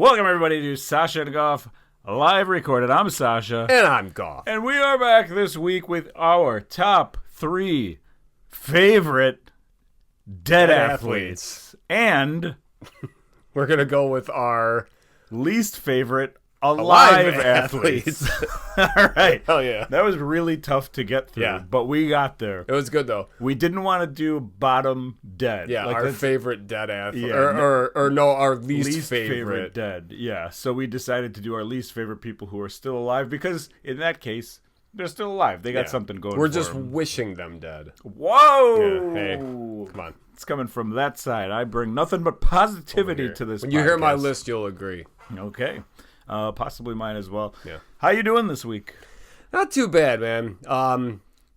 Welcome everybody to Sasha and Goff live recorded. I'm Sasha. And I'm Goff. And we are back this week with our top 3 favorite dead athletes. And we're going to go with our least favorite alive athletes. All right. Hell yeah. That was really tough to get through, but we got there. It was good, though. We didn't want to do bottom dead. Yeah, like our favorite dead athlete. Yeah, our least favorite dead. Yeah, so we decided to do our least favorite people who are still alive because, in that case, they're still alive. They got something going for them. We're just wishing them dead. Whoa! Yeah, hey, come on. It's coming from that side. I bring nothing but positivity to this When you hear my list, you'll agree. Okay. Possibly mine as well. Yeah. How you doing this week? Not too bad, man.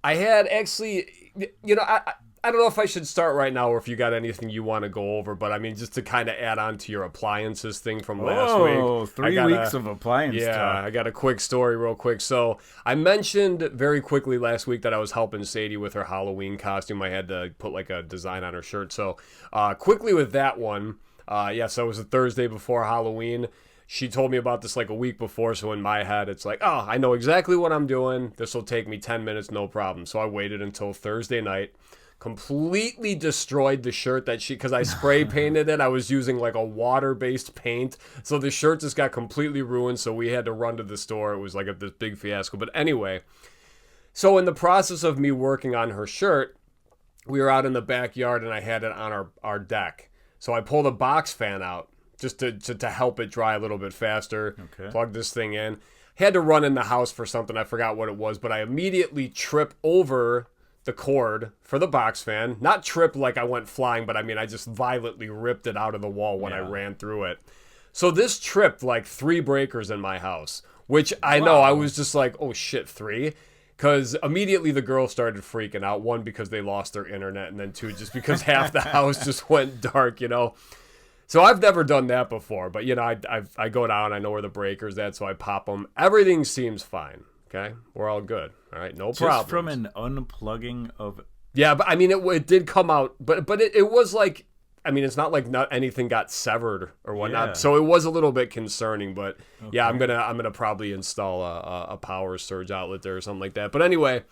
I had actually, I don't know if I should start right now or if you got anything you want to go over, but I mean, just to kind of add on to your appliances thing from last week. Oh, 3 weeks of appliance talk. I got a quick story real quick. So I mentioned very quickly last week that I was helping Sadie with her Halloween costume. I had to put like a design on her shirt. So quickly with that one, so it was a Thursday before Halloween. She told me about this like a week before, so in my head, it's like, oh, I know exactly what I'm doing. This will take me 10 minutes, no problem. So I waited until Thursday night, completely destroyed the shirt because I spray painted it. I was using like a water-based paint, so the shirt just got completely ruined, so we had to run to the store. It was like this big fiasco. But anyway, so in the process of me working on her shirt, we were out in the backyard, and I had it on our deck. So I pulled a box fan out, just to help it dry a little bit faster. Okay. Plug this thing in. Had to run in the house for something. I forgot what it was, but I immediately trip over the cord for the box fan. Not trip like I went flying, but I mean, I just violently ripped it out of the wall when I ran through it. So this tripped like 3 breakers in my house, which I know I was just like, oh shit, 3? Because immediately the girls started freaking out. 1, because they lost their internet, and then 2, just because half the house just went dark, So I've never done that before, but I go down, I know where the breaker's at, so I pop them. Everything seems fine. Okay, we're all good. All right, no problem. Just from an unplugging of. Yeah, but I mean, it did come out, but it was like, I mean, it's not like anything got severed or whatnot, so it was a little bit concerning. But yeah, I'm gonna probably install a power surge outlet there or something like that. But anyway.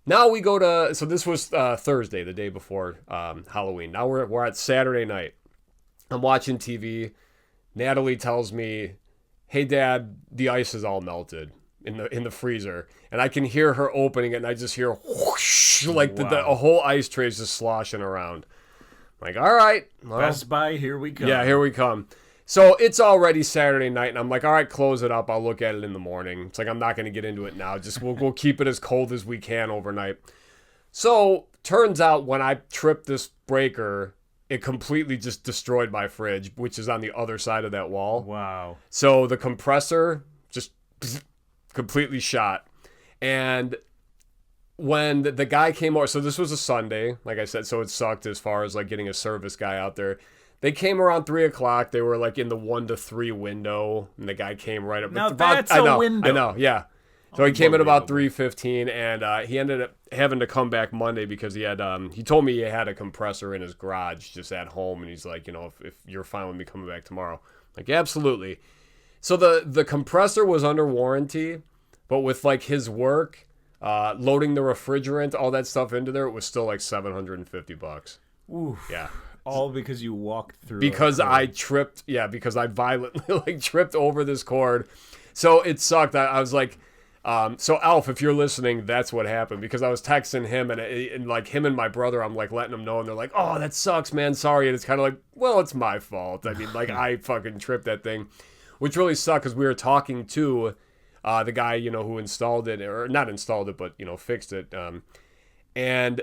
Now we go to, so this was Thursday, the day before Halloween. Now we're at Saturday night. I'm watching TV. Natalie tells me, "Hey Dad, the ice is all melted in the freezer," and I can hear her opening it, and I just hear whoosh, like the whole ice tray is just sloshing around. I'm like, all right, well, Best Buy, here we come. Yeah, here we come. So it's already Saturday night, and I'm like, all right, close it up. I'll look at it in the morning. It's like I'm not going to get into it now. Just we'll keep it as cold as we can overnight. So turns out when I tripped this breaker, it completely just destroyed my fridge, which is on the other side of that wall. Wow. So the compressor just completely shot. And when the guy came over, so this was a Sunday, like I said, so it sucked as far as like getting a service guy out there. They came around 3 o'clock. They were like in the 1 to 3 window, and the guy came right up. Now that's a window. I know, yeah. So he came at about 3:15, and he ended up having to come back Monday because he had. He told me he had a compressor in his garage just at home, and he's like, if you're fine with me coming back tomorrow, like absolutely. So the compressor was under warranty, but with like his work, loading the refrigerant, all that stuff into there, it was still like $750. Oof. Yeah. All because you walked through. Because I tripped. Yeah, because I violently tripped over this cord. So it sucked. I was like. So Alf, if you're listening, that's what happened, because I was texting him and like him and my brother, I'm like letting them know, and they're like, oh, that sucks, man. Sorry. And it's kind of like, well, it's my fault. I mean, like I fucking tripped that thing, which really sucked because we were talking to the guy, who installed it, or not installed it, but, fixed it. And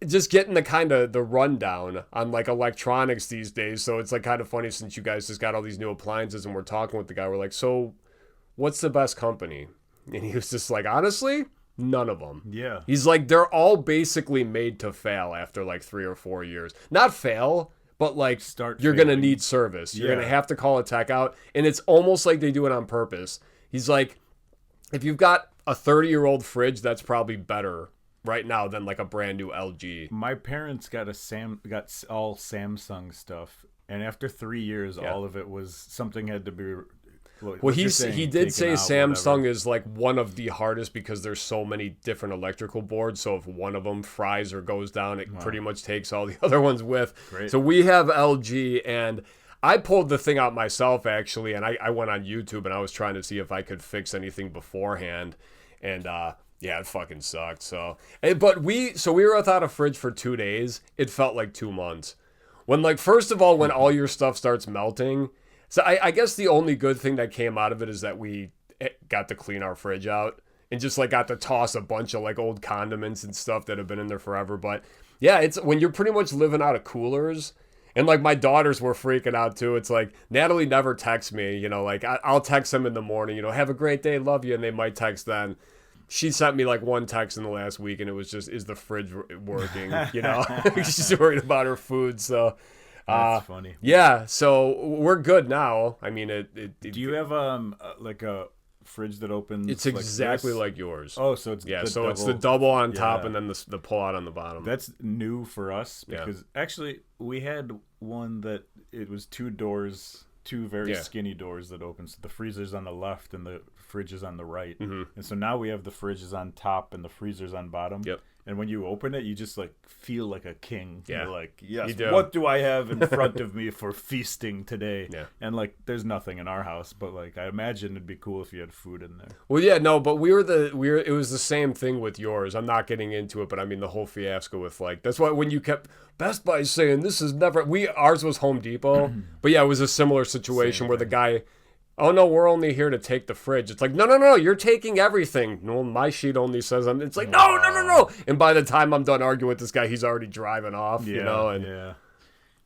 just getting the kind of the rundown on like electronics these days. So it's like kind of funny since you guys just got all these new appliances and we're talking with the guy. We're like, so what's the best company? And he was just like, honestly, none of them. Yeah. He's like, they're all basically made to fail after like 3 or 4 years. Not fail, but like you're going to need service. You're going to have to call a tech out. And it's almost like they do it on purpose. He's like, if you've got a 30-year-old fridge, that's probably better right now than like a brand new LG. My parents got all Samsung stuff. And after 3 years, all of it was something had to be. Well, he did say Samsung whatever. is like one of the hardest because there's so many different electrical boards. So if one of them fries or goes down, it pretty much takes all the other ones with. Great. So we have LG, and I pulled the thing out myself actually, and I went on YouTube and I was trying to see if I could fix anything beforehand, and yeah, it fucking sucked. So, but we were without a fridge for 2 days. It felt like 2 months. When like first of all, when all your stuff starts melting. So I guess the only good thing that came out of it is that we got to clean our fridge out and just like got to toss a bunch of like old condiments and stuff that have been in there forever. But yeah, it's when you're pretty much living out of coolers, and like my daughters were freaking out too. It's like Natalie never texts me, you know, like I'll text them in the morning, you know, have a great day, love you, and they might text then. She sent me like one text in the last week, and it was just, is the fridge working? You know, she's worried about her food, so. That's funny. Yeah, so we're good now. I mean, Do you have like a fridge that opens? It's exactly like yours. Oh, so it's it's the double on top and then the pull out on the bottom. That's new for us because actually we had one that it was 2 doors, 2 very skinny doors that open. So the freezer's on the left and the fridge is on the right. Mm-hmm. And so now we have the fridge is on top and the freezer's on bottom. Yep. And when you open it, you just like feel like a king. Yeah. You're like, yes, what do I have in front of me for feasting today? Yeah. And like, there's nothing in our house, but like, I imagine it'd be cool if you had food in there. Well, yeah, no, but it was the same thing with yours. I'm not getting into it, but I mean the whole fiasco with like, that's why when you kept Best Buy saying this is never, ours was Home Depot, but yeah, it was a similar situation where the guy, oh no, we're only here to take the fridge. It's like, no, you're taking everything. No, my sheet only says I'm. It's like, no. And by the time I'm done arguing with this guy, he's already driving off. You know, and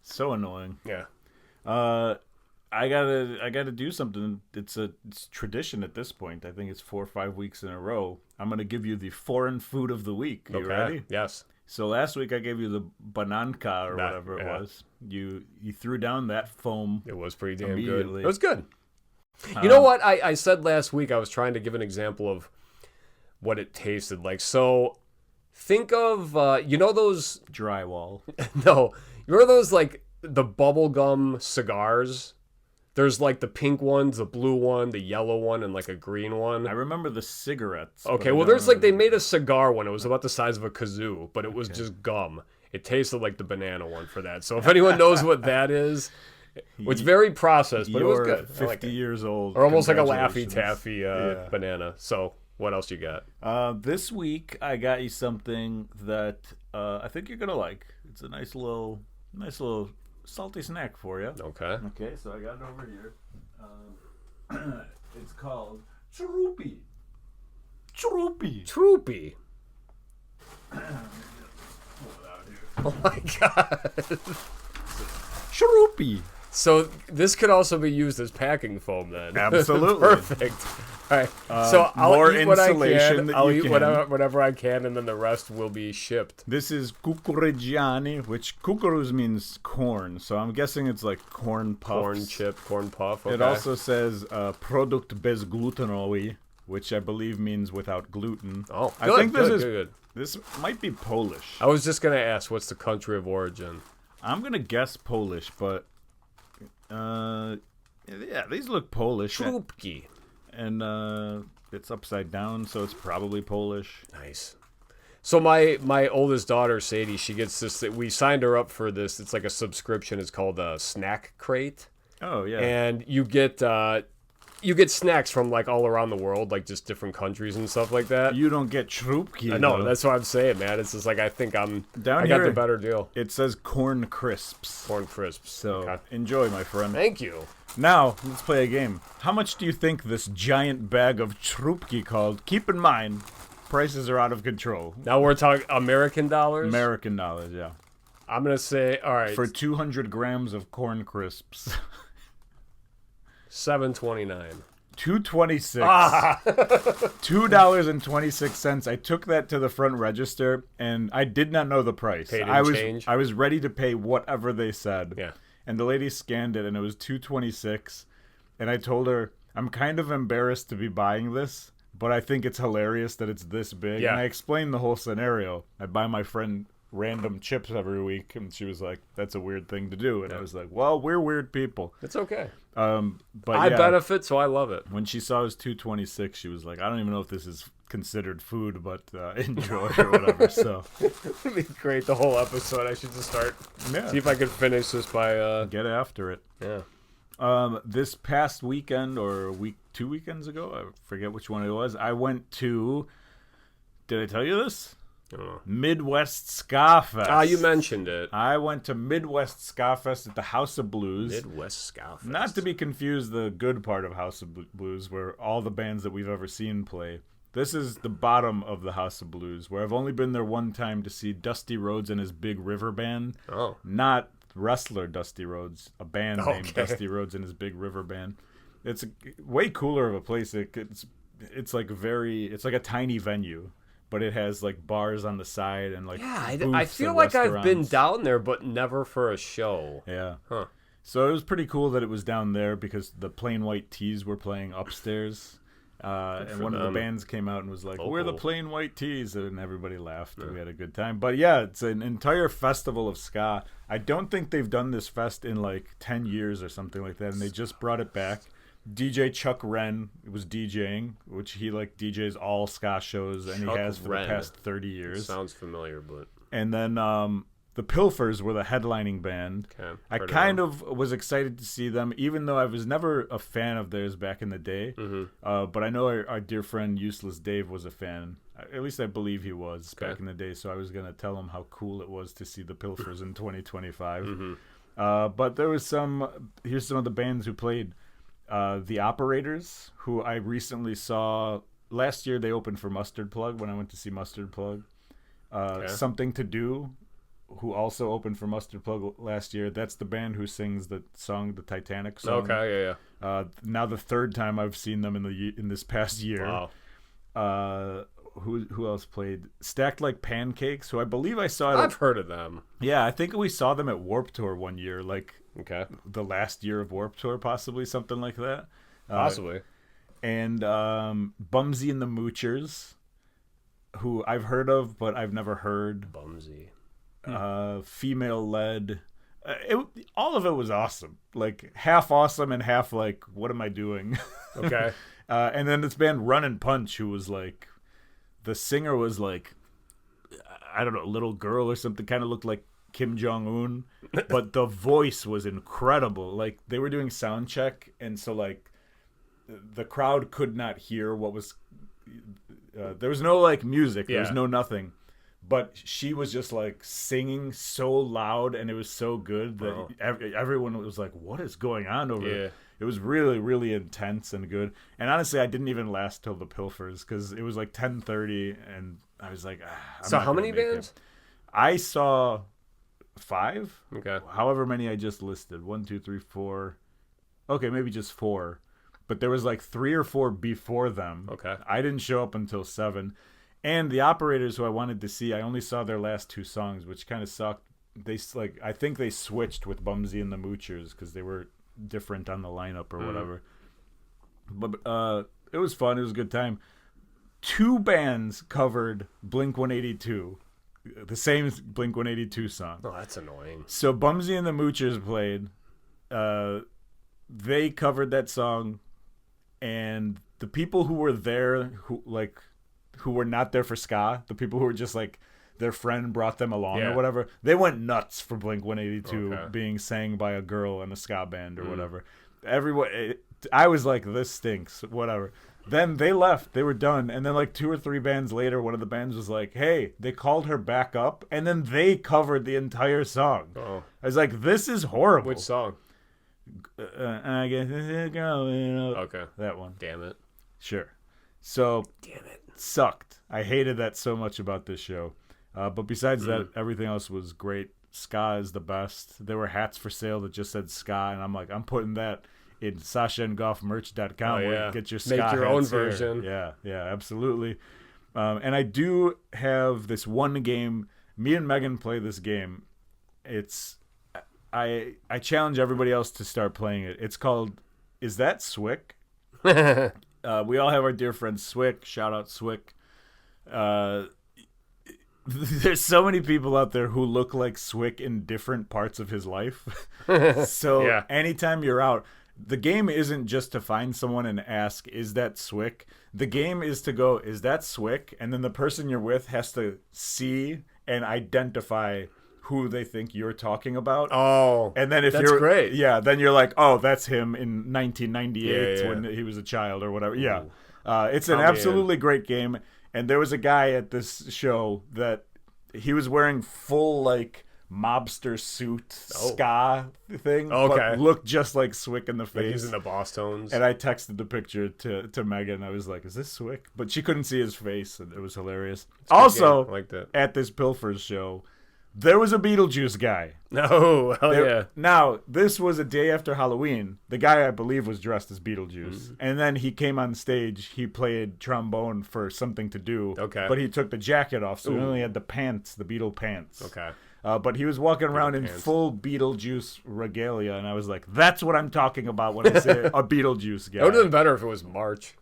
so annoying. Yeah. I gotta do something. It's tradition at this point. I think it's 4 or 5 weeks in a row. I'm gonna give you the foreign food of the week. You ready? Yes. So last week I gave you the bananka or whatever it was. You threw down that foam. It was pretty damn good. Immediately. It was good. You know what? I said last week I was trying to give an example of what it tasted like. So think of, you know those... Drywall. No. You know those, like, the bubblegum cigars? There's, like, the pink ones, the blue one, the yellow one, and, like, a green one. I remember the cigarettes. Okay, well, there's, like, they made a cigar one. It was about the size of a kazoo, but it was just gum. It tasted like the banana one for that. So if anyone knows what that is... It's very processed, but it was good. 50 years old. Or almost like a Laffy Taffy banana. So, what else you got? This week, I got you something that I think you're going to like. It's a nice little salty snack for you. Okay. Okay, so I got it over here. It's called Chrupi. Chrupi. Oh my god. Chrupi. So this could also be used as packing foam then. Absolutely. Perfect. All right. So I'll more eat what I insulation can. I'll you eat can. whatever I can, and then the rest will be shipped. This is kukuregiani, which kukuruz means corn. So I'm guessing it's like corn puffs. Corn chip, corn puff. Okay. It also says produkt bez glutenowy, which I believe means without gluten. Oh, I good, think good. This might be Polish. I was just gonna ask, what's the country of origin? I'm gonna guess Polish, but yeah, these look Polish. Chrupi. And it's upside down, so it's probably Polish. Nice. So my oldest daughter Sadie, she gets this. We signed her up for this. It's like a subscription. It's called a snack crate. Oh yeah. And you get snacks from like all around the world, like just different countries and stuff like that. You don't get Chrupi. No, that's what I'm saying, man. It's just like I think I got the better deal. It says corn crisps. Corn crisps. So enjoy, my friend. Thank you. Now let's play a game. How much do you think this giant bag of Chrupi called? Keep in mind, prices are out of control. Now we're talking American dollars. American dollars, yeah. I'm gonna say, all right, for 200 grams of corn crisps. $7.29. $2.26. $2.26. I took that to the front register, and I did not know the price. Paid in change? I was ready to pay whatever they said. Yeah. And the lady scanned it, and it was $2.26. And I told her, I'm kind of embarrassed to be buying this, but I think it's hilarious that it's this big. Yeah. And I explained the whole scenario. I buy my friend random chips every week, and she was like, "That's a weird thing to do," and I was like, "Well, we're weird people." It's okay. But I benefit, so I love it. When she saw it was $2.26, she was like, "I don't even know if this is considered food, but enjoy or whatever." So it'd be great the whole episode. I should just start. Yeah. See if I could finish this by get after it. Yeah. This past weekend or 2 weekends ago, I forget which one it was. I went to. Did I tell you this? I don't know. Midwest Ska Fest. Ah, you mentioned it. I went to Midwest Ska Fest at the House of Blues. Midwest Ska Fest. Not to be confused, the good part of House of Blues, where all the bands that we've ever seen play. This is the bottom of the House of Blues, where I've only been there one time to see Dusty Rhodes and his Big River Band. Oh. Not wrestler Dusty Rhodes, a band named Dusty Rhodes and his Big River Band. It's way cooler of a place. It's like a tiny venue. But it has like bars on the side and like I feel like I've been down there, but never for a show. Yeah. Huh. So it was pretty cool that it was down there because the Plain White Tees were playing upstairs. And one of the bands came out and was like, "We're the Plain White Tees," and everybody laughed. Yeah. We had a good time. But yeah, it's an entire festival of ska. I don't think they've done this fest in like 10 years or something like that, and they just brought it back. DJ Chuck Wren was DJing, which he like DJs all ska shows, and he has for the past 30 years. Sounds familiar, but. And then the Pilfers were the headlining band. Okay, I kind of was excited to see them, even though I was never a fan of theirs back in the day. Mm-hmm. But I know our dear friend Useless Dave was a fan. At least I believe he was back in the day. So I was gonna tell him how cool it was to see the Pilfers in 2025. Mm-hmm. But there was here's some of the bands who played. The Operators, who I recently saw last year. They opened for Mustard Plug when I went to see Mustard Plug. Something to Do, who also opened for Mustard Plug last year. That's the band who sings the Titanic song. Okay, yeah. Now the third time I've seen them in this past year. Wow. Who else played? Stacked Like Pancakes, who I believe I saw. I've heard of them. Yeah, I think we saw them at Warped Tour one year, like the last year of Warped Tour, possibly something like that. Possibly. And Bumsy and the Moochers, who I've heard of, but I've never heard. Bumsy. Female-led. All of it was awesome. Like, half awesome and half like, what am I doing? Okay. And then this band Run and Punch, who was like, the singer was like, I don't know, a little girl or something, kind of looked like Kim Jong-un, but the voice was incredible. Like, they were doing sound check, and so like the crowd could not hear what was there was no like music, there was no nothing, but she was just like singing so loud, and it was so good that everyone was like, what is going on over there? It was really, really intense and good. And honestly, I didn't even last till the Pilfers because it was like 10:30, and I was like, so how many bands? I saw 5. Okay. However many I just listed. 1, 2, 3, 4. Okay, maybe just 4. But there was like 3 or 4 before them. Okay. I didn't show up until 7. And the Operators, who I wanted to see, I only saw their last 2 songs, which kind of sucked. I think they switched with Bumsy and the Moochers because they were different on the lineup or whatever. But it was fun. It was a good time. 2 bands covered Blink-182, the same Blink-182 song. Oh, that's annoying. So Bumsy and the Moochers played. They covered that song, and the people who were there, who were not there for ska, the people who were just like their friend brought them along or whatever, they went nuts for Blink-182 being sang by a girl in a ska band or whatever. I was like, this stinks, whatever. Then they left. They were done. And then like 2 or 3 bands later, one of the bands was like, hey, they called her back up, and then they covered the entire song. Oh. I was like, this is horrible. Which song? I guess it's going up. Okay. That one. Damn it. Sure. So, damn it. Sucked. I hated that so much about this show. But besides that, everything else was great. Ska is the best. There were hats for sale that just said ska, and I'm like, I'm putting that in SashaandGoffmerch.com where you get your ska Make your own hats here. version. Yeah, absolutely. And I do have this one game. Me and Megan play this game. I challenge everybody else to start playing it. It's called Is That Swick? We all have our dear friend Swick. Shout out Swick. there's so many people out there who look like Swick in different parts of his life. So anytime you're out, the game isn't just to find someone and ask, is that Swick? The game is to go, is that Swick? And then the person you're with has to see and identify who they think you're talking about. Oh, and then if that's great. Yeah, then you're like, oh, that's him in 1998 when he was a child or whatever. Yeah. It's an absolutely great game. And there was a guy at this show that he was wearing full, like, mobster suit, ska thing, but looked just like Swick in the face. Like he's in the boss tones. And I texted the picture to Megan. I was like, is this Swick? But she couldn't see his face, and it was hilarious. Also, like that. At this Pilfers show, there was a Beetlejuice guy. Oh, hell yeah. Now, this was a day after Halloween. The guy, I believe, was dressed as Beetlejuice. Mm-hmm. And then he came on stage. He played trombone for Something to Do. Okay. But he took the jacket off, so he only had the pants, the Beetle pants. Okay. But he was walking around in full Beetlejuice regalia, and I was like, that's what I'm talking about when I say a Beetlejuice guy. It would have been better if it was March.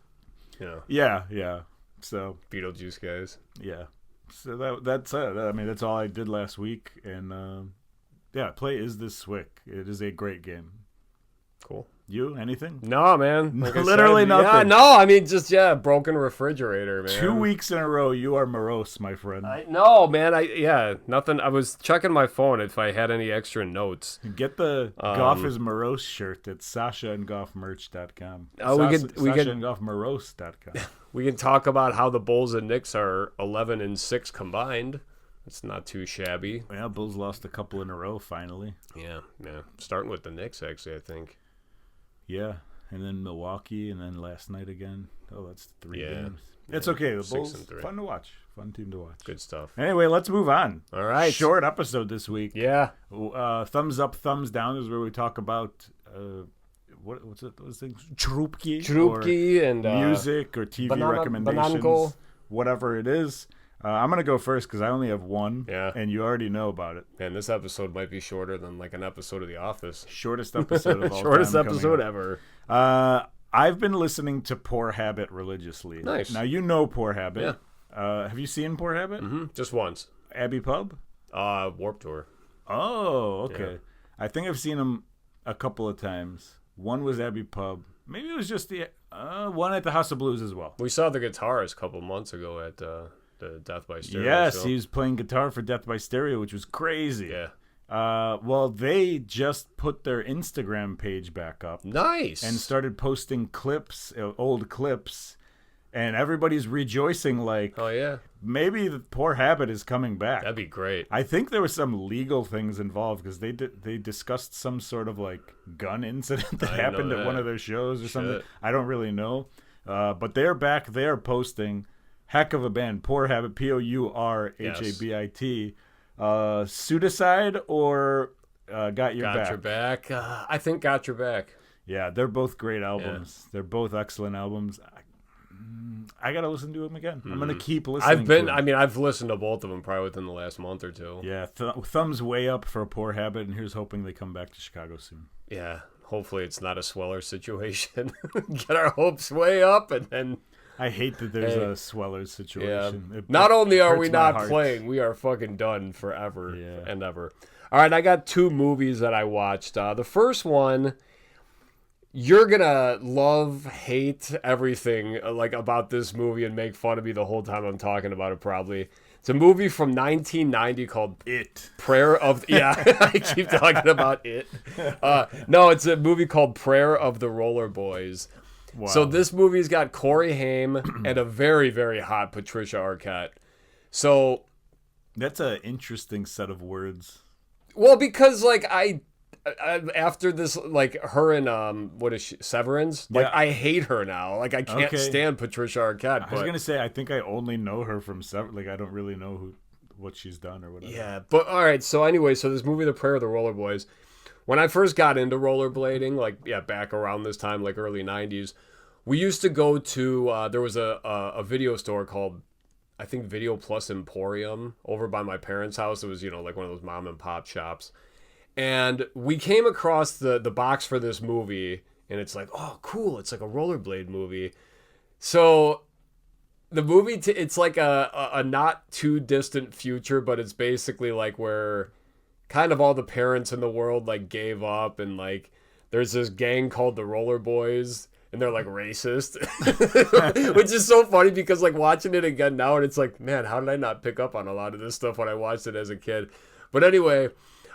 Yeah. So Beetlejuice guys. Yeah. So that's it. I mean, that's all I did last week. And, play Is This Swick. It is a great game. Cool. You? Anything? No, man. Like literally nothing. Yeah, no, I mean, just, broken refrigerator, man. 2 weeks in a row, you are morose, my friend. No, man. Nothing. I was checking my phone if I had any extra notes. Get the Goff is morose shirt at SashaandGoffmerch.com. SashaandGoffmorose.com. We can talk about how the Bulls and Knicks are 11-6 combined. It's not too shabby. Yeah, Bulls lost a couple in a row, finally. Yeah. Starting with the Knicks, actually, I think. Yeah, and then Milwaukee, and then last night again. Oh, that's 3 games. It's okay. The Bulls, fun to watch. Fun team to watch. Good stuff. Anyway, let's move on. All right. Short episode this week. Yeah. Thumbs up, thumbs down is where we talk about what's things? Chrupi and music or TV recommendations, whatever it is. I'm gonna go first because I only have one. Yeah. And you already know about it. And this episode might be shorter than like an episode of The Office. Shortest episode of all Shortest time episode ever. I've been listening to Poor Habit religiously. Nice. Now you know Poor Habit. Yeah. Have you seen Poor Habit? Mm-hmm. Just once. Abbey Pub? Warped Tour. Oh, okay. Yeah. I think I've seen him a couple of times. One was Abbey Pub. Maybe it was just the one at the House of Blues as well. We saw the guitarist a couple months ago at the Death by Stereo. Yes, he was playing guitar for Death by Stereo, which was crazy. Yeah. Well, they just put their Instagram page back up. Nice. And started posting clips, old clips, and everybody's rejoicing like, oh yeah, maybe the Poor Habit is coming back. That'd be great. I think there was some legal things involved because they discussed some sort of like gun incident that happened at one of their shows or something. I don't really know. But they're back. They're posting. Heck of a band. Poor Habit, Pourhabit. Pseudocide or Got Your Back? Got Your Back. I think Got Your Back. Yeah, they're both great albums. Yeah. They're both excellent albums. I gotta listen to them again. Mm-hmm. I'm gonna keep listening. I've listened to both of them probably within the last month or two. Yeah, thumbs way up for Poor Habit, and here's hoping they come back to Chicago soon. Yeah, hopefully it's not a Sweller situation. Get our hopes way up, and then. I hate that there's a Swellers situation. Yeah. Not only are we not playing, we are fucking done forever and ever. All right, I got 2 movies that I watched. The first one, you're going to love, hate everything like about this movie and make fun of me the whole time I'm talking about it probably. It's a movie from 1990 called It. Prayer of... Yeah, I keep talking about It. No, it's a movie called Prayer of the Rollerboys. Wow. So this movie's got Corey Haim and a very, very hot Patricia Arquette. So that's an interesting set of words. Well, because like I after this, like her and what is she, Severance? Like I hate her now. Like I can't stand Patricia Arquette. I was gonna say I think I only know her from Severance. Like I don't really know what she's done or whatever. Yeah, but all right. So anyway, so this movie, The Prayer of the Rollerboys. When I first got into rollerblading, like back around this time, like early 90s, we used to go to there was a video store called, I think, Video Plus Emporium over by my parents' house. It was, like one of those mom and pop shops. And we came across the box for this movie, and it's like, oh, cool, it's like a rollerblade movie. So The movie, it's like a not too distant future, but it's basically like where kind of all the parents in the world like gave up, and like there's this gang called the Rollerboys, and they're like racist, which is so funny because like watching it again now, and it's like, man, how did I not pick up on a lot of this stuff when I watched it as a kid? But anyway,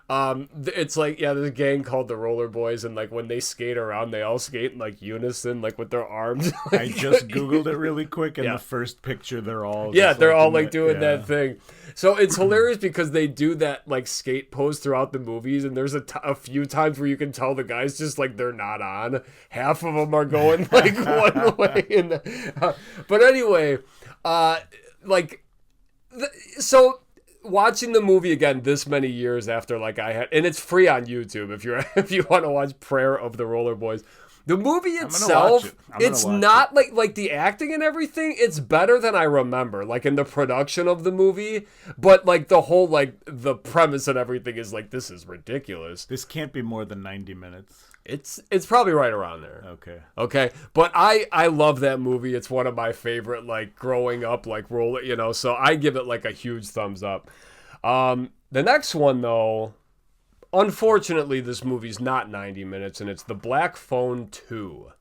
it's like, yeah, there's a gang called the Rollerboys, and like when they skate around, they all skate in like unison, like with their arms. I just googled it really quick, and the first picture, they're all they're all like doing that thing. So it's hilarious because they do that like skate pose throughout the movies, and there's a few times where you can tell the guys just like they're not on. Half of them are going like one way, but anyway, so. Watching the movie again this many years after, like I had, and it's free on YouTube if you want to watch Prayer of the Rollerboys. The movie itself, it's not like the acting and everything. It's better than I remember, like in the production of the movie. But like the whole like the premise and everything is like, this is ridiculous. This can't be more than 90 minutes. It's probably right around there. Okay. But I love that movie. It's one of my favorite, like growing up, like so I give it like a huge thumbs up. The next one though, unfortunately, this movie's not 90 minutes, and it's The Black Phone 2.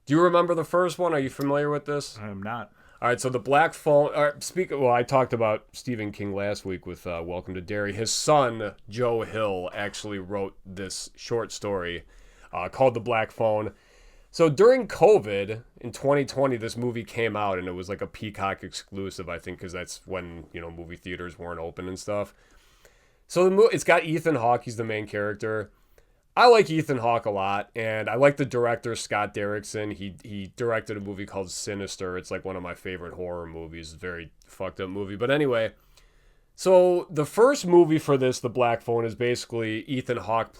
Do you remember the first one? Are you familiar with this? I'm not. All right, so The Black Phone... I talked about Stephen King last week with Welcome to Derry. His son, Joe Hill, actually wrote this short story called The Black Phone. So during COVID, in 2020, this movie came out, and it was like a Peacock exclusive, I think, because that's when, movie theaters weren't open and stuff. So it's got Ethan Hawke. He's the main character. I like Ethan Hawke a lot, and I like the director, Scott Derrickson. He directed a movie called Sinister. It's like one of my favorite horror movies. It's a very fucked up movie. But anyway, so the first movie for this, The Black Phone, is basically Ethan Hawke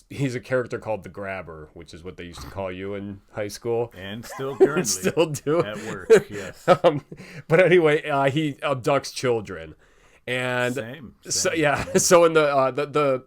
he's a character called the Grabber, which is what they used to call you in high school. And still currently. Still do. At work, yes. But anyway, he abducts children. And same. So yeah, so in the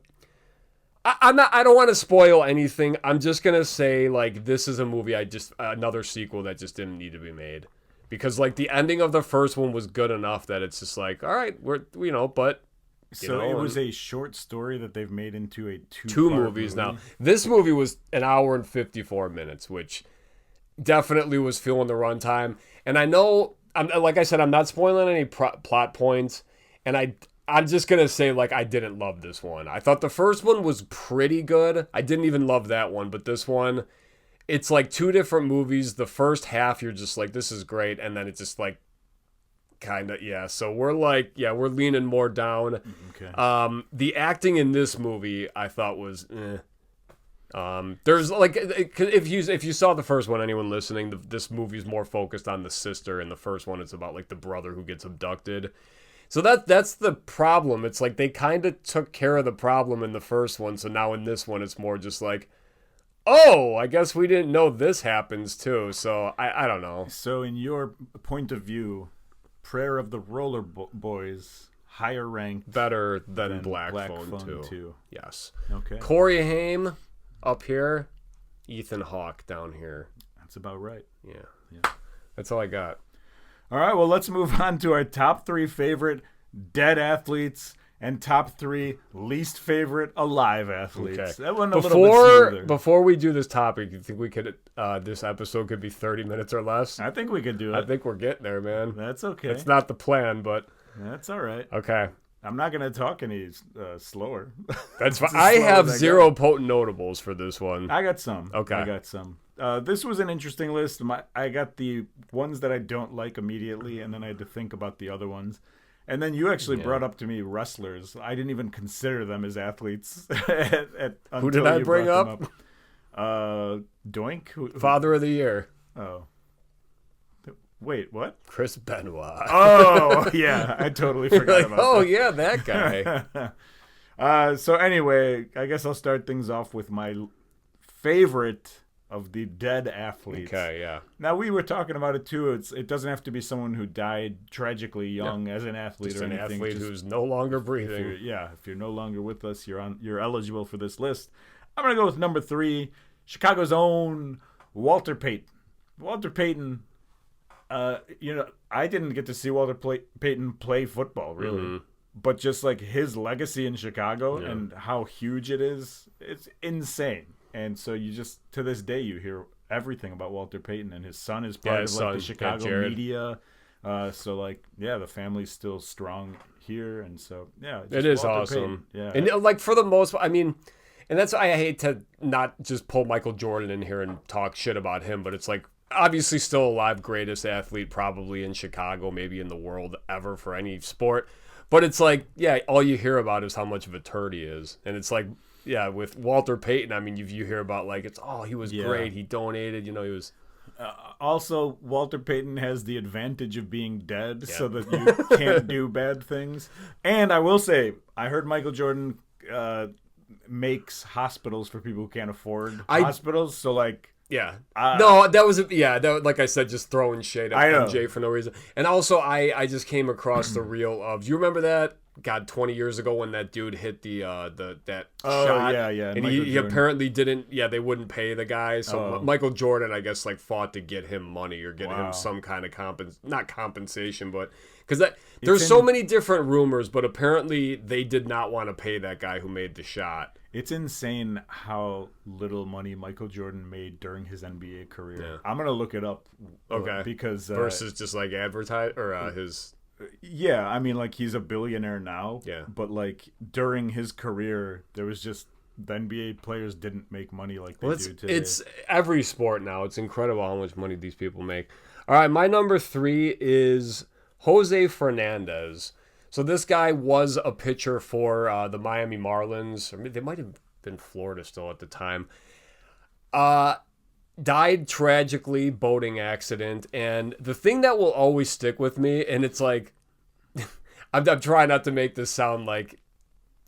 I don't want to spoil anything. I'm just gonna say like this is a movie another sequel that just didn't need to be made, because like the ending of the first one was good enough that it's just like, all right, but it was a short story that they've made into a two movies now. This movie was an hour and 54 minutes, which definitely was feeling the runtime. And I know, like I said, I'm not spoiling any plot points, and I'm just going to say, like, I didn't love this one. I thought the first one was pretty good. I didn't even love that one. But this one, it's like two different movies. The first half, you're just like, this is great. And then it's just like, kind of, yeah. So we're like, yeah, we're leaning more down. Okay. The acting in this movie, I thought was, there's like, if you saw the first one, anyone listening, this movie's more focused on the sister. And the first one, it's about like the brother who gets abducted. So that's the problem. It's like they kind of took care of the problem in the first one. So now in this one, it's more just like, oh, I guess we didn't know this happens too. So I don't know. So in your point of view, Prayer of the Rollerboys, higher ranked, better than Black Phone 2. Yes. Okay. Corey Haim up here, Ethan Hawke down here. That's about right. Yeah. That's all I got. All right, well, let's move on to our top 3 favorite dead athletes and top 3 least favorite alive athletes. Okay. That went a little bit smoother. Before we do this topic, you think we could? This episode could be 30 minutes or less? I think we could do it. I think we're getting there, man. That's okay. It's not the plan, but that's all right. Okay. I'm not going to talk any slower. That's fine. I have 0 potent notables for this one. I got some. Okay. I got some. This was an interesting list. I got the ones that I don't like immediately, and then I had to think about the other ones. And then you actually brought up to me wrestlers. I didn't even consider them as athletes. Who did I bring up? Doink? Father of the Year. Oh. Wait, what? Chris Benoit. Oh, yeah. I totally forgot about that. Oh, yeah, that guy. So anyway, I guess I'll start things off with my favorite of the dead athletes. Okay, yeah. Now, we were talking about it, too. It doesn't have to be someone who died tragically young as an athlete just or anything. An athlete who's no longer breathing. If you're no longer with us, you're eligible for this list. I'm going to go with number 3, Chicago's own Walter Payton. Walter Payton, I didn't get to see Walter Payton play football, really. Mm-hmm. But just like his legacy in Chicago and how huge it is, it's insane. And so you just, to this day, you hear everything about Walter Payton, and his son is part of like the Chicago media. So like, the family's still strong here. And so, it is Walter awesome. Payton. Yeah. And like for the most, I mean, and that's, I hate to not just pull Michael Jordan in here and talk shit about him, but it's like, obviously still alive, greatest athlete probably in Chicago, maybe in the world ever for any sport. But it's like, all you hear about is how much of a turd he is. And it's like, with Walter Payton, I mean, you hear about like, he was great. He donated, he was. Also, Walter Payton has the advantage of being dead so that you can't do bad things. And I will say, I heard Michael Jordan makes hospitals for people who can't afford hospitals. So like. Yeah. That was like I said, just throwing shade at MJ for no reason. And also, I just came across the reel of. Do you remember that? God, 20 years ago when that dude hit that shot. Yeah. And he apparently didn't. Yeah, they wouldn't pay the guy. So Michael Jordan, I guess, like fought to get him money or get him some kind of not compensation, but because there's so many different rumors, but apparently they did not want to pay that guy who made the shot. It's insane how little money Michael Jordan made during his NBA career. Yeah. I'm gonna look it up. Okay. Because versus just like advertise or his. Yeah, I mean, like he's a billionaire now. Yeah. But like during his career, there was just the NBA players didn't make money like they do today. It's every sport now. It's incredible how much money these people make. All right, my number 3 is Jose Fernandez. So this guy was a pitcher for the Miami Marlins. Or they might have been Florida still at the time. Died tragically, boating accident. And the thing that will always stick with me, and it's like, I'm trying not to make this sound like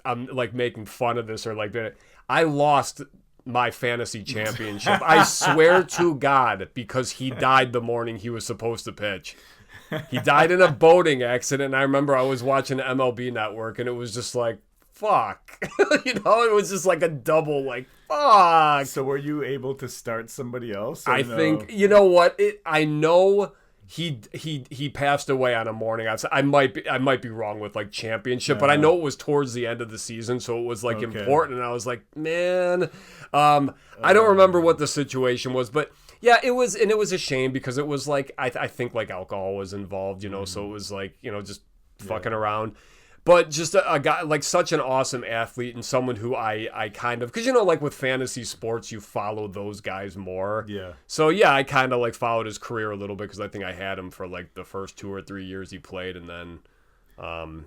I'm like making fun of this or like that. I lost my fantasy championship. I swear to God, because he died the morning he was supposed to pitch. He died in a boating accident. And I remember I was watching MLB Network and it was just like, fuck. It was just like a double, like, fuck. So were you able to start somebody else? I think, you know what? I know he passed away on a morning. I might be wrong with like championship, but I know it was towards the end of the season, so it was like important. And I was like, man, I don't remember what the situation was, but yeah, it was a shame because it was like I think like alcohol was involved, so it was like just fucking around. But just a guy, like such an awesome athlete and someone who I kind of, because like with fantasy sports, you follow those guys more. Yeah. So yeah, I kind of like followed his career a little bit because I think I had him for like the first 2 or 3 years he played, and then.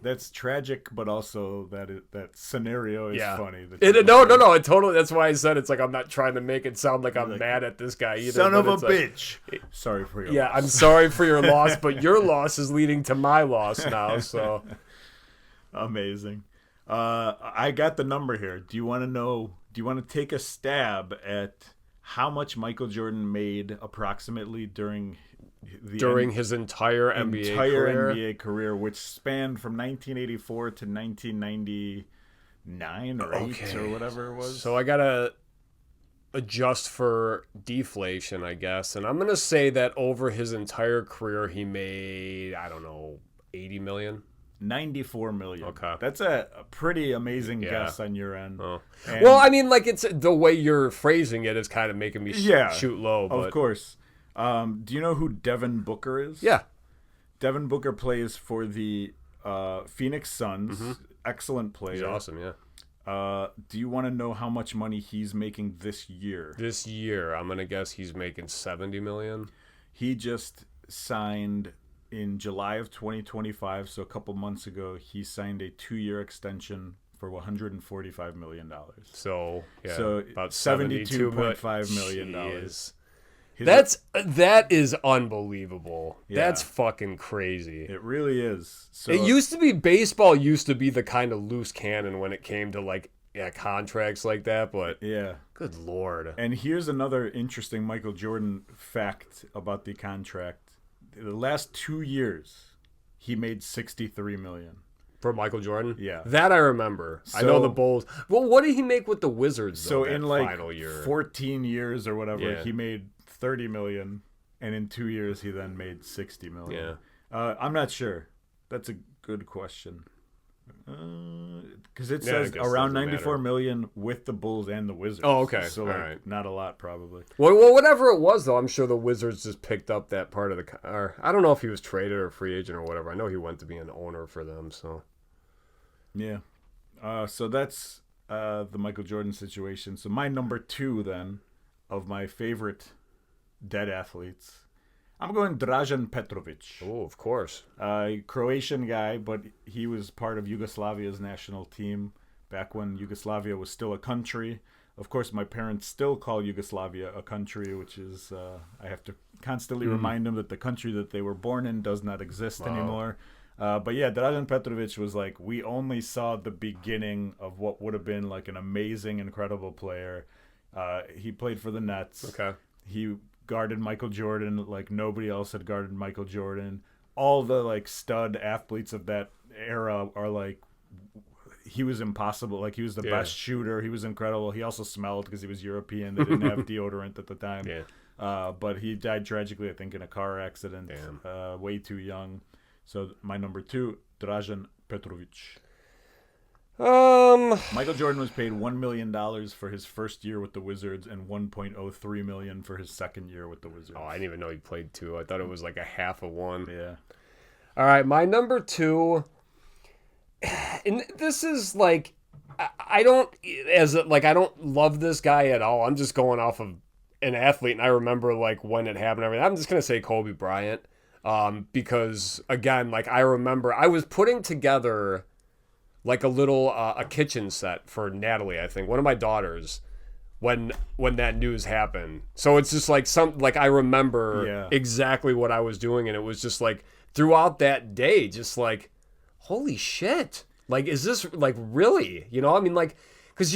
That's tragic, but also that scenario is funny. No, it totally. That's why I said it's like I'm not trying to make it sound like I'm mad at this guy either. Son of a bitch. Sorry for your loss. Yeah, I'm sorry for your loss, but your loss is leading to my loss now. So. Amazing. I got the number here. Do you want to take a stab at how much Michael Jordan made approximately during his entire NBA career, which spanned from 1984 to 1999 or 8 or whatever it was? So I gotta adjust for deflation, I guess, and I'm gonna say that over his entire career he made, I don't know, 80 million. 94 million. Okay. That's a pretty amazing guess on your end. Oh. Well, I mean, like, it's the way you're phrasing it is kind of making me shoot low. But. Of course. Do you know who Devin Booker is? Yeah. Devin Booker plays for the Phoenix Suns. Mm-hmm. Excellent player. He's awesome, yeah. Do you want to know how much money he's making this year? This year, I'm going to guess he's making 70 million. He just signed... In July of 2025, so a couple months ago, he signed a 2-year extension for $145 million. So about $72.5 million. That is unbelievable. Yeah. That's fucking crazy. It really is. So it used to be baseball used to be the kind of loose cannon when it came to like contracts like that, but good Lord. And here's another interesting Michael Jordan fact about the contract. The last 2 years, he made $63 million. For Michael Jordan? Yeah. That I remember. I know the Bulls. Well, what did he make with the Wizards, though, in like final year? 14 years or whatever, he made $30 million. And in 2 years, he then made $60 million. I'm not sure. That's a good question. Because it says around 94 million with the Bulls and the Wizards. Oh, okay. So all right. not a lot, probably. Well, whatever it was, though, I'm sure the Wizards just picked up that part of the. Or I don't know if he was traded or free agent or whatever. I know he went to be an owner for them. So. Yeah. So that's the Michael Jordan situation. So my number 2 then of my favorite dead athletes. I'm going Dražen Petrovic. Oh, of course. Croatian guy, but he was part of Yugoslavia's national team back when Yugoslavia was still a country. Of course, my parents still call Yugoslavia a country, which is, I have to constantly remind them that the country that they were born in does not exist anymore. But yeah, Dražen Petrovic was like, we only saw the beginning of what would have been like an amazing, incredible player. He played for the Nets. Okay. He guarded Michael Jordan like nobody else had guarded Michael Jordan. All the like stud athletes of that era are like, he was impossible. Like he was the best shooter. He was incredible. He also smelled because he was European. They didn't have deodorant at the time. Yeah. But he died tragically, I think, in a car accident. Way too young. So my number 2, Dražen Petrovic. Michael Jordan was paid $1 million for his first year with the Wizards and $1.03 million for his second year with the Wizards. Oh, I didn't even know he played 2. I thought it was like a half of 1. Yeah. All right, my number 2, and this is like, I don't love this guy at all. I'm just going off of an athlete, and I remember like when it happened. Everything. I'm just gonna say Kobe Bryant, because again, like I remember I was putting together like a little a kitchen set for Natalie, I think, one of my daughters, when that news happened. So it's just like I remember exactly what I was doing, and it was just like throughout that day, just like, holy shit, like is this like really? You know, I mean, like, because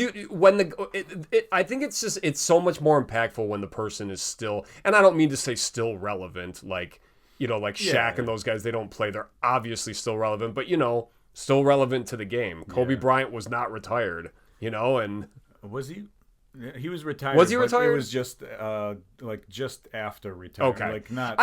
I think it's so much more impactful when the person is still, and I don't mean to say still relevant, like, you know, like Shaq and those guys, they don't play, they're obviously still relevant, but you know, still relevant to the game. Kobe Bryant was not retired, you know, and was he? He was retired. Was he retired? It was just just after retirement. Okay, like not.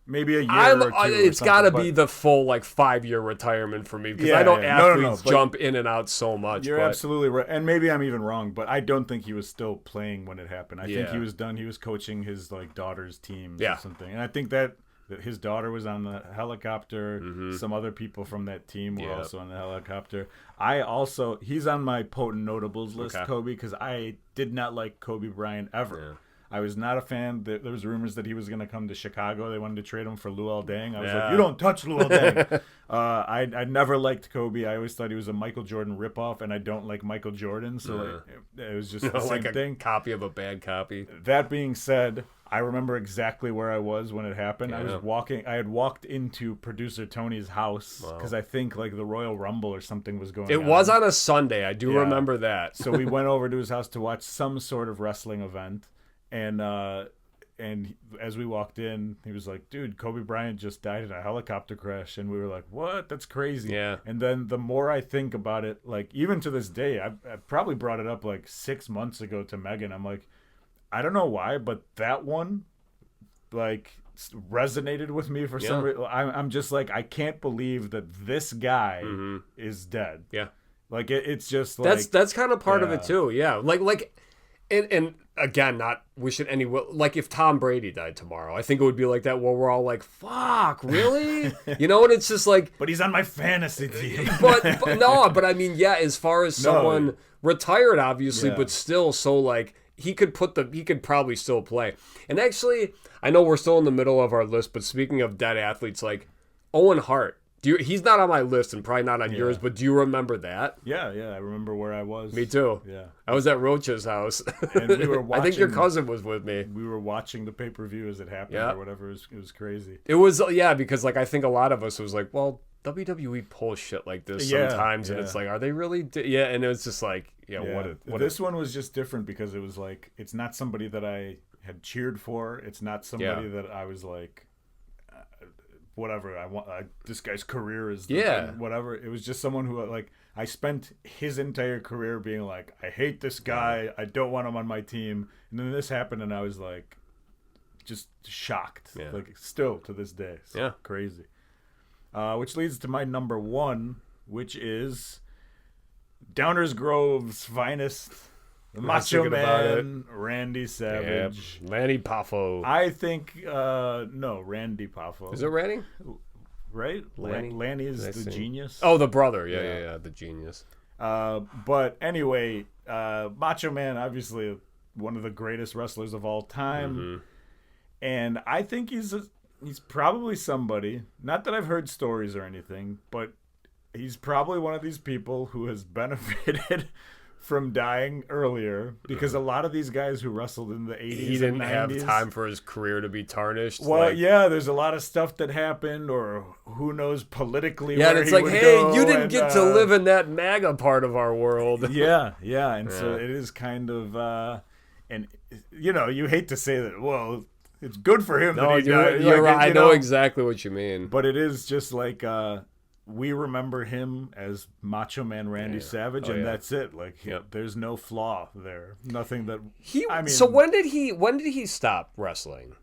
Maybe a year or 2. It's got to be the full like 5-year retirement for me, because I know athletes jump in and out so much. You're absolutely right, and maybe I'm even wrong, but I don't think he was still playing when it happened. I think he was done. He was coaching his like daughter's teams or something, and I think that his daughter was on the helicopter. Some other people from that team were also on the helicopter. He's on my potent notables list, Kobe, because I did not like Kobe Bryant ever. I was not a fan. There was rumors that he was going to come to Chicago. They wanted to trade him for Luol Deng. I was like, you don't touch Luol Deng. I never liked Kobe. I always thought he was a Michael Jordan ripoff, and I don't like Michael Jordan, so it was just the same like a thing. Copy of a bad copy. That being said, I remember exactly where I was when it happened. I had walked into producer Tony's house because I think like the Royal Rumble or something was going on. It was on a Sunday. I do remember that. So we went over to his house to watch some sort of wrestling event. And as we walked in, he was like, dude, Kobe Bryant just died in a helicopter crash. And we were like, what? That's crazy. Yeah. And then the more I think about it, like even to this day, I probably brought it up like 6 months ago to Megan. I'm like, I don't know why, but that one like resonated with me for some reason. I'm just like, I can't believe that this guy is dead. Yeah. Like it's just like that's kind of part of it too. Yeah. Like and again, not wishing any, like if Tom Brady died tomorrow, I think it would be like that where we're all like, fuck, really? You know, and it's just like, but he's on my fantasy team. but I mean, yeah, as far as someone retired, obviously, but still, so like he could probably still play. And actually, I know we're still in the middle of our list, but speaking of dead athletes, like Owen Hart. He's not on my list and probably not on yours, but do you remember that? Yeah, I remember where I was. Me too. Yeah. I was at Rocha's house. And we were watching, I think your cousin was with me. We were watching the pay-per-view as it happened or whatever. It was crazy. It was, because like I think a lot of us was like, well, WWE pulls shit like this sometimes, and it's like, are they really? And it was just like, what this one was just different because it was like, it's not somebody that I had cheered for. It's not somebody that I was like, whatever I want, this guy's career is whatever. It was just someone who like I spent his entire career being like, I hate this guy, I don't want him on my team, and then this happened and I was like just shocked, like still to this day. Crazy. Which leads to my number 1, which is Downers Grove's finest, the Macho Man, Randy Savage. Yep. Lanny Poffo. I think, no, Randy Poffo. Is it Randy? Right? Lanny is the genius. Oh, the brother. Yeah, the genius. But anyway, Macho Man, obviously one of the greatest wrestlers of all time. Mm-hmm. And I think he's probably somebody, not that I've heard stories or anything, but he's probably one of these people who has benefited from dying earlier, because a lot of these guys who wrestled in the 80s he didn't and 90s, have time for his career to be tarnished. Well, yeah, there's a lot of stuff that happened, or who knows politically. Yeah, where and it's he like, would hey, go, you didn't and, get to live in that MAGA part of our world. Yeah, and so it is kind of, and you hate to say that. Well, it's good for him. No, that he died. you're right. I know exactly what you mean. But it is just like. We remember him as Macho Man Randy Savage, and that's it. Like, there's no flaw there. Nothing that So when did he stop wrestling?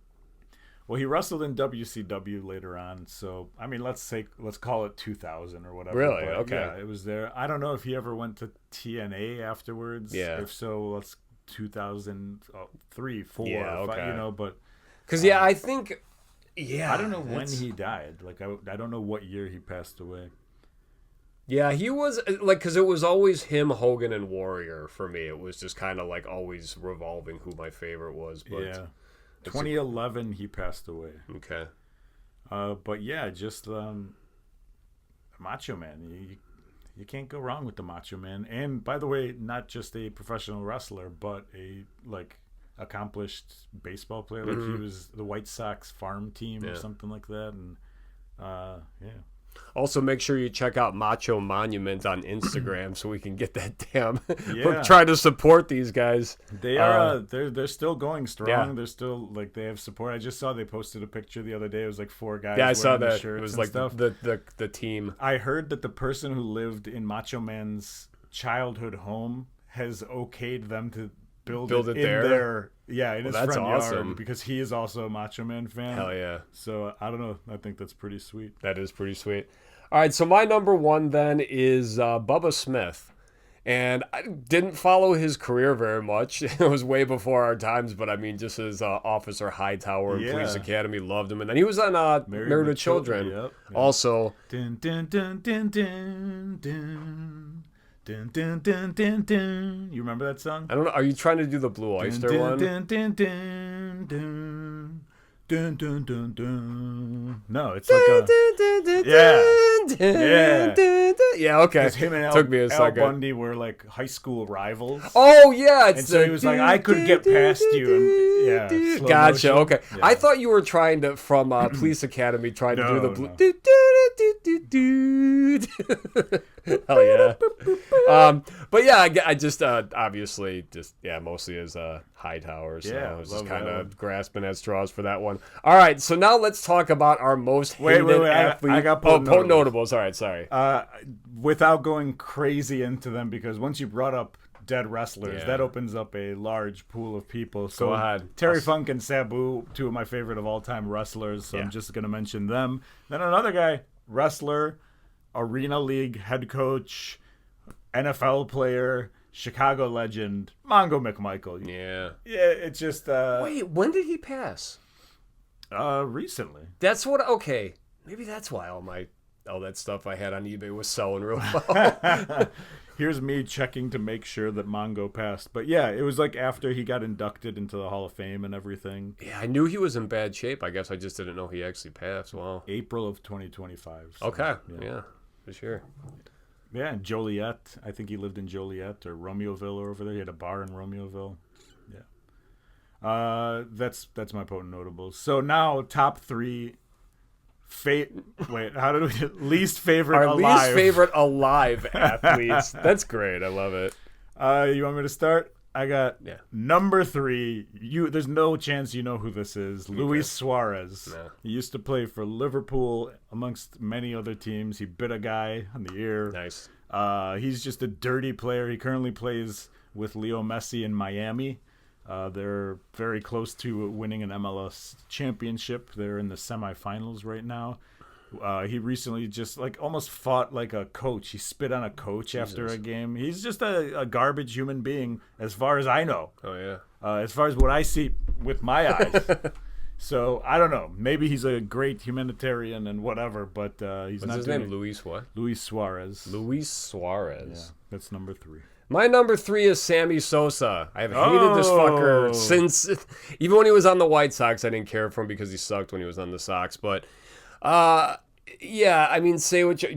Well, he wrestled in WCW later on. So I mean, let's call it 2000 or whatever. Really? But, okay. Yeah, it was there. I don't know if he ever went to TNA afterwards. Yeah. If so, let's 2003, 4, yeah, okay. 5, but because I think. Yeah, I don't know when he died. Like, I don't know what year he passed away. Yeah, he was like, because it was always him, Hogan, and Warrior for me. It was just kind of like always revolving who my favorite was. But yeah, 2011 he passed away. Okay. But yeah, just Macho Man. You can't go wrong with the Macho Man. And by the way, not just a professional wrestler, but a accomplished baseball player. Like he was the White Sox farm team or something like that. And also make sure you check out Macho Monument on Instagram so we can get that damn. We're trying to support these guys. They are they're still going strong. Yeah. They're still they have support. I just saw they posted a picture the other day. It was like 4 guys. Yeah, I saw that. It was like the team. I heard that the person who lived in Macho Man's childhood home has okayed them to build it in there. In his front yard, because he is also a Macho Man fan. Hell yeah. So I don't know. I think that's pretty sweet. That is pretty sweet. All right, so my number 1 then is Bubba Smith. And I didn't follow his career very much. It was way before our times, but I mean, just as Officer Hightower in Police Academy, loved him. And then he was on Married with Children. Yep. Also. Dun, dun, dun, dun, dun, dun. Dun, dun, dun, dun, dun. You remember that song? I don't know. Are you trying to do the Blue Oyster one? Dun, dun, dun, dun. Dun, dun, dun, dun. No, it's like yeah, okay. Because him and Al Bundy were like high school rivals. Oh yeah, and so he was like, I could get past you. And, gotcha. Motion. Okay, yeah. I thought you were trying to from Police Academy trying to do the blue. Hell yeah. But yeah, I just obviously just mostly as Hightower. So I was just kind of grasping at straws for that one. All right, so now let's talk about our most hated athlete. I got potent notables. All right, sorry. Without going crazy into them, because once you brought up dead wrestlers, that opens up a large pool of people. So go ahead. Terry Funk and Sabu, 2 of my favorite of all time wrestlers. So I'm just gonna mention them. Then another guy, wrestler, Arena League head coach, NFL player, Chicago legend, Mongo McMichael. Yeah, it's just wait, when did he pass? Recently. That's what. Okay, maybe that's why all that stuff I had on eBay was selling real well. Here's me checking to make sure that Mongo passed. But yeah, it was like after he got inducted into the Hall of Fame and everything. Yeah, I knew he was in bad shape. I guess I just didn't know he actually passed. Wow. April of 2025. So, okay. Yeah, for sure. Yeah, and Joliet. I think he lived in Joliet or Romeoville or over there. He had a bar in Romeoville. Yeah. That's my potent notables. So now top 3. Wait, how did we least favorite Our alive? least favorite alive athletes. That's great. I love it. You want me to start? I got number 3. There's no chance you know who this is. Okay. Luis Suarez. No. He used to play for Liverpool amongst many other teams. He bit a guy on the ear. Nice. He's just a dirty player. He currently plays with Leo Messi in Miami. They're very close to winning an MLS championship. They're in the semifinals right now. He recently just like almost fought like a coach. He spit on a coach after a game. He's just a garbage human being, as far as I know. Oh yeah. As far as what I see with my eyes. So I don't know. Maybe he's a great humanitarian and whatever, but he's What's not. His name? Luis what? Luis Suarez. Luis Suarez. Yeah, that's number 3. My number 3 is Sammy Sosa. I have hated this fucker since, even when he was on the White Sox, I didn't care for him because he sucked when he was on the Sox. But, yeah, I mean,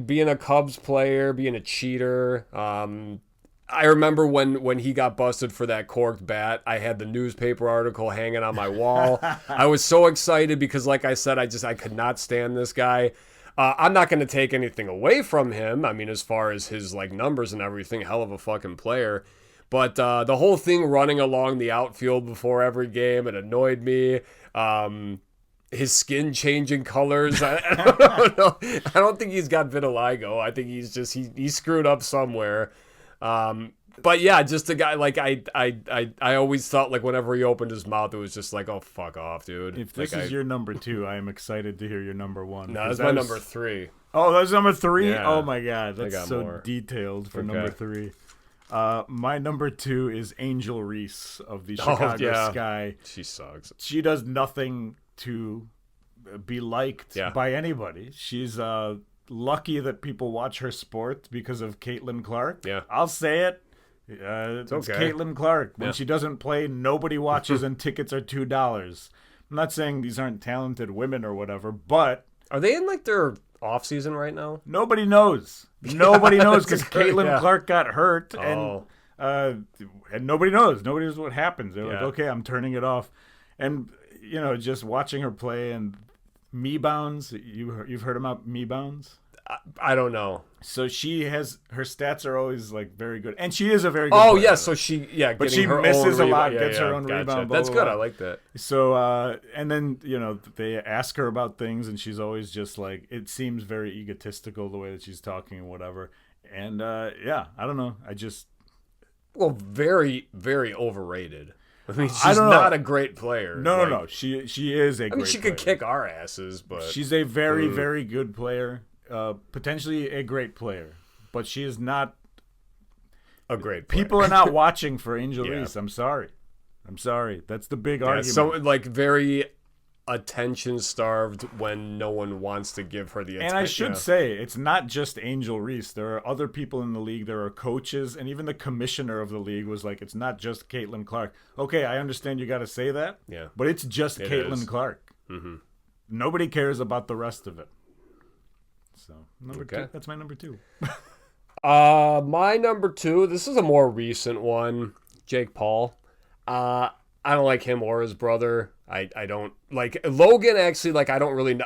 being a Cubs player, being a cheater. I remember when he got busted for that corked bat, I had the newspaper article hanging on my wall. I was so excited because, like I said, I could not stand this guy. I'm not going to take anything away from him. I mean, as far as his like numbers and everything, hell of a fucking player. But the whole thing running along the outfield before every game, it annoyed me. His skin changing colors. I don't know. I don't think he's got vitiligo. I think he's just he screwed up somewhere. But yeah, just a guy like I always thought like whenever he opened his mouth, it was just like, oh fuck off, dude. If this is your number 2, I am excited to hear your number 1. No, that's my number 3. Oh, that's number 3. Yeah. Oh my god, that's so more detailed for number 3. My number 2 is Angel Reese of the Chicago Sky. She sucks. She does nothing to be liked by anybody. She's lucky that people watch her sport because of Caitlin Clark. Yeah, I'll say it. It's okay. Caitlin Clark. When she doesn't play, nobody watches and tickets are $2. I'm not saying these aren't talented women or whatever, but... Are they in like their off season right now? Nobody knows. Nobody knows because Caitlin Clark got hurt and nobody knows. Nobody knows what happens. They're like, okay, I'm turning it off. And, you know, just watching her play and me bounds. You've heard about me bounds? I don't know. So she has her stats are always like very good, and she is a very good. Oh player. Yeah, so she but she misses a lot, gets her own rebound. Blah, That's blah, good. blah. I like that. So and then they ask her about things, and she's always just like it seems very egotistical the way that she's talking and whatever. And I don't know. Very very overrated. I mean, she's not a great player. No. She is a great player. She could kick our asses, but she's a very very good player. Potentially a great player, but she is not a great player. People are not watching for Angel Reese. I'm sorry. That's the big argument. So like very attention starved when no one wants to give her the attention. And I should say, it's not just Angel Reese. There are other people in the league. There are coaches, and even the commissioner of the league was like, it's not just Caitlin Clark. Okay, I understand you got to say that. Yeah, but it's just Caitlin Clark. Mm-hmm. Nobody cares about the rest of it. So number 2. That's my number 2. My number 2. This is a more recent one. Jake Paul. I don't like him or his brother. I don't like Logan. Actually, like I don't really know.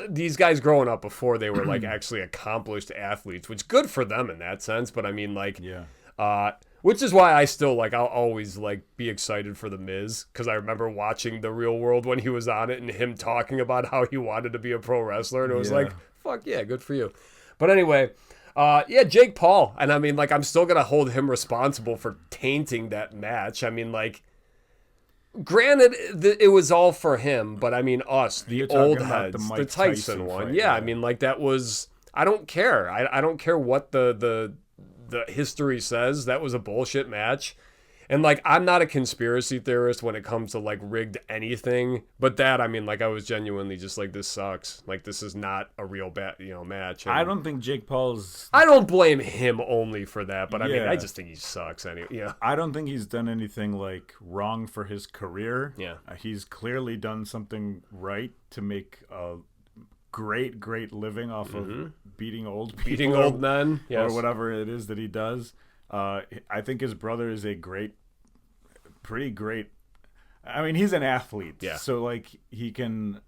These guys growing up before they were like actually accomplished athletes, which good for them in that sense. But I mean, like, which is why I still like I'll always like be excited for the Miz because I remember watching The Real World when he was on it and him talking about how he wanted to be a pro wrestler, and it was like. Fuck yeah, good for you. But anyway, Jake Paul. And I mean, like, I'm still going to hold him responsible for tainting that match. I mean, like, granted, it was all for him, but I mean, us, the old heads, the Tyson one. Fight, yeah, I mean, like, that was, I don't care. I don't care what the history says. That was a bullshit match. And, like, I'm not a conspiracy theorist when it comes to, like, rigged anything. But that, I mean, like, I was genuinely just like, this sucks. Like, this is not a real match. And I don't think Jake Paul's... I don't blame him only for that. But, I mean, I just think he sucks anyway. Yeah. I don't think he's done anything, like, wrong for his career. Yeah. He's clearly done something right to make a great living off of beating old people. Beating old men. Yes. Or whatever it is that he does. I think his brother is pretty great. I mean, he's an athlete. Yeah. So, like, he can,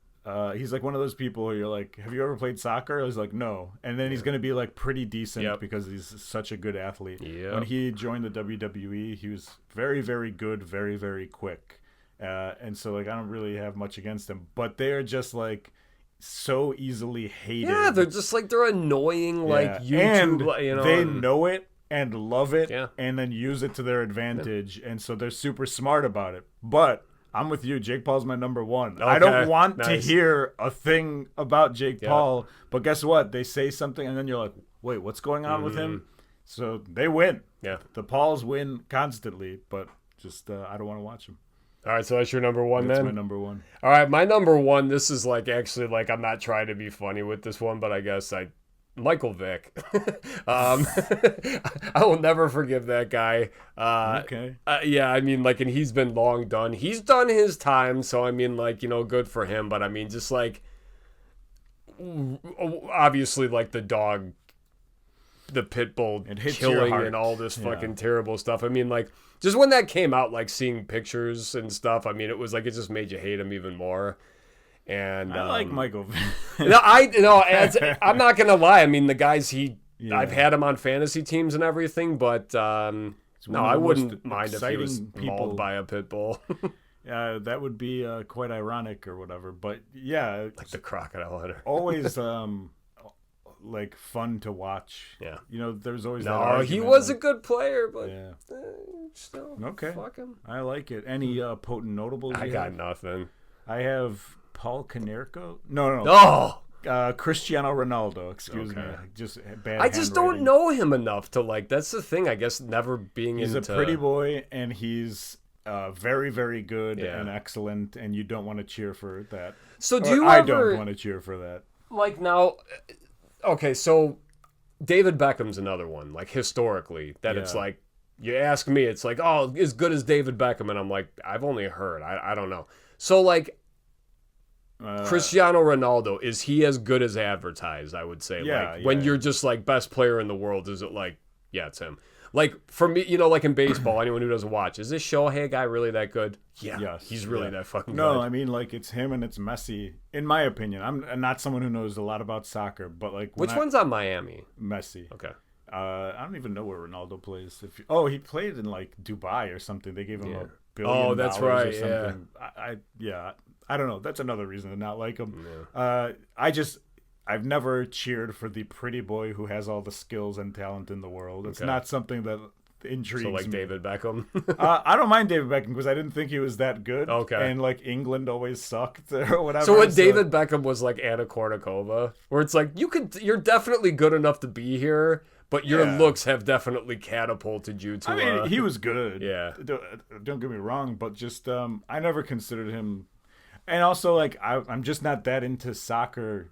he's like one of those people where you're like, have you ever played soccer? I was like, no. And then he's going to be, like, pretty decent because he's such a good athlete. Yep. When he joined the WWE, he was very, very good, very, very quick. And so, like, I don't really have much against him. But they're just, like, so easily hated. Yeah, they're just, like, they're annoying, like, YouTube, and they know it. And love it, and then use it to their advantage, and so they're super smart about it. But I'm with you. Jake Paul's my number one. Okay, I don't want to hear a thing about Jake Paul, but guess what? They say something, and then you're like, wait, what's going on with him? So they win. Yeah. The Pauls win constantly, but just I don't want to watch them. All right, so that's your number one, then? That's my number one. All right, my number one, this is actually I'm not trying to be funny with this one, but I guess Michael Vick. I will never forgive that guy. Okay. Yeah, I mean, and he's been long done. He's done his time, so I mean, good for him. But I mean, just obviously, the dog, the pit bull killing and all this fucking terrible stuff. I mean, just when that came out, seeing pictures and stuff, I mean, it was it just made you hate him even more. And I like Michael Vick. I'm not gonna lie. I mean, the guys I've had him on fantasy teams and everything, but I wouldn't mind if he was mauled by a pit bull. That would be quite ironic or whatever. But yeah, the crocodile hunter. Always fun to watch. Yeah, there's always he was a good player, but still, okay. Fuck him. I like it. Any potent notables? I got nothing. I have Paul Canerco. No. Oh, Cristiano Ronaldo. Excuse me. Just bad. I just don't know him enough to That's the thing. I guess never being He's a pretty boy, and he's very, very good and excellent. And you don't want to cheer for that. So I don't want to cheer for that. Now, okay. So David Beckham's another one. Historically, that it's you ask me, it's oh, as good as David Beckham, and I'm I've only heard. I don't know. So Cristiano Ronaldo, is he as good as advertised? I would say. When you're just best player in the world, is it yeah, it's him. For me, in baseball, anyone who doesn't watch, is this Shohei guy really that good? Yeah, yes, he's really that fucking good. No, I mean it's him and it's Messi. In my opinion, I'm not someone who knows a lot about soccer, but which one's on Miami? Messi. Okay. I don't even know where Ronaldo plays. He played in Dubai or something. They gave him $1 billion. Oh, that's right. Or something. Yeah. I don't know. That's another reason to not like him. Yeah. I've never cheered for the pretty boy who has all the skills and talent in the world. It's not something that intrigues me. So David Beckham? I don't mind David Beckham because I didn't think he was that good. Okay. And England always sucked or whatever. So when David Beckham was Anna Kournikova, where it's you're definitely good enough to be here, but your looks have definitely catapulted you to. I mean, he was good. Yeah. Don't get me wrong, but just I never considered him. And also, I'm just not that into soccer,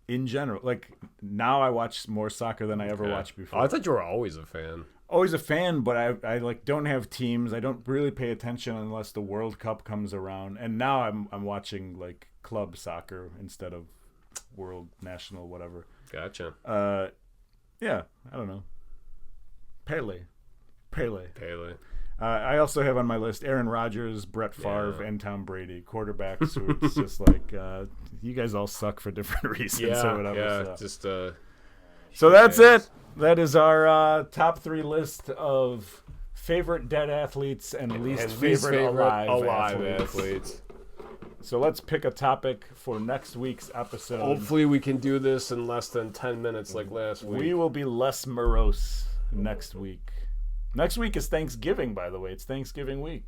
in general. Now I watch more soccer than I ever watched before. Oh, I thought you were always a fan. Always a fan, but I don't have teams. I don't really pay attention unless the World Cup comes around. And now I'm watching, club soccer instead of world, national, whatever. Gotcha. Yeah, I don't know. Pele. I also have on my list Aaron Rodgers, Brett Favre, and Tom Brady, quarterbacks who it's just you guys all suck for different reasons or whatever. Yeah, just So that's it. That is our top 3 list of favorite dead athletes and least favorite alive athletes. So let's pick a topic for next week's episode. Hopefully we can do this in less than 10 minutes like last week. We will be less morose next week. Next week is Thanksgiving, by the way. It's Thanksgiving week.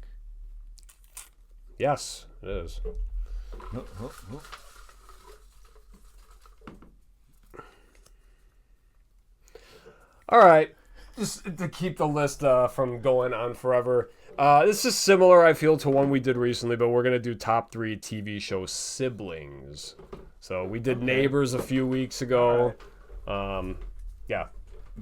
Yes, it is. All right. Just to keep the list from going on forever. This is similar, I feel, to one we did recently, but we're going to do top 3 TV show siblings. So we did Neighbors a few weeks ago. Right. Yeah.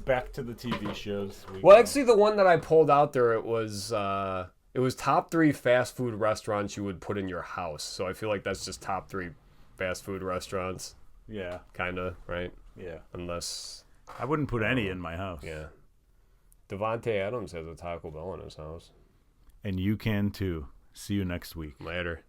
Back to the TV shows. Well, actually, the one that I pulled out there, it was top 3 fast food restaurants you would put in your house. So I feel like that's just top 3 fast food restaurants. Yeah. Kind of, right? Yeah. Unless... I wouldn't put any in my house. Yeah. Devontae Adams has a Taco Bell in his house. And you can too. See you next week. Later.